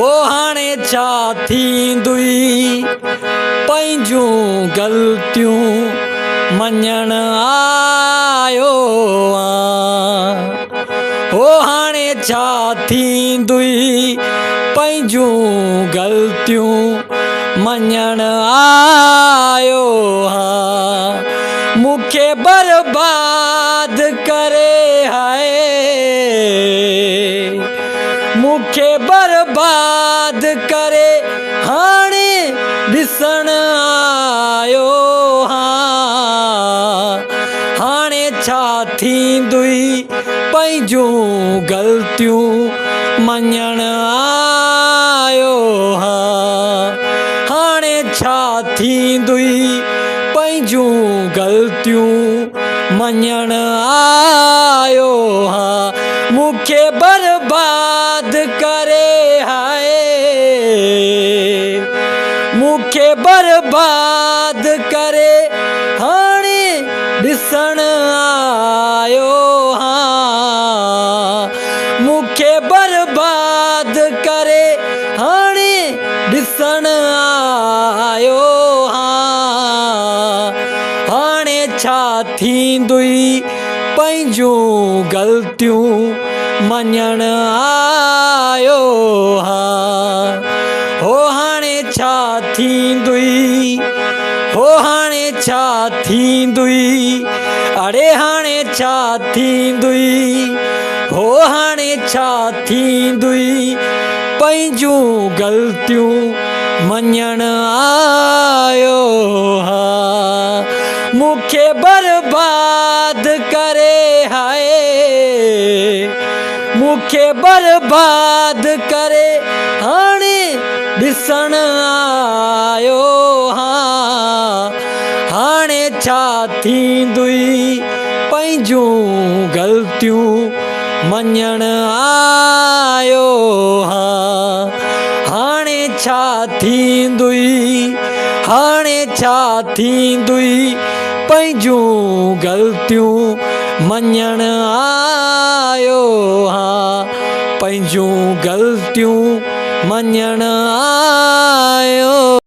हो हाणे छा थींदुई पंहिंजूं ग़लतियूं मञण आयो आहियां। हो हाणे छा थींदुई पंहिंजूं ग़लतियूं मञण आयो आहियां। मूंखे बर्बाद करे हाय, मूंखे बर्बाद करे हाणे ॾिसण आयो आहियां। हाणे छा थींदुई पंहिंजूं ग़लतियूं मञण आयो आहियां। हाणे छा थींदुई पंहिंजूं ग़लतियूं मञण आयो आहियां। मूंखे बर्बाद करे हाय, मूंखे बर्बाद करे हाणे ॾिसण आयो आहियां। मूंखे बर्बाद करे हाणे ॾिसण आयो आहियां। हाणे छा थींदुई पंहिंजूं ग़लतियूं मञण आयो आहियां। हो हाणे छा थींदुई, हो हाणे छा थींदुई, अड़े हाणे छा थींदुई, हो हाणे छा थींदुई पंहिंजूं ग़लतियूं मञण आयो आहियां। मूंखे बर्बाद करे हाय, मूंखे बर्बाद करे हाणे ॾिसण आयो आहियां। हाणे छा थींदुई पंहिंजूं ग़लतियूं मञण आयो आहियां। हाणे छा थींदुई, हाणे छा थींदुई पंहिंजूं ग़लतियूं मञण आयो आहियां। पंहिंजूं ग़लतियूं मञण आयो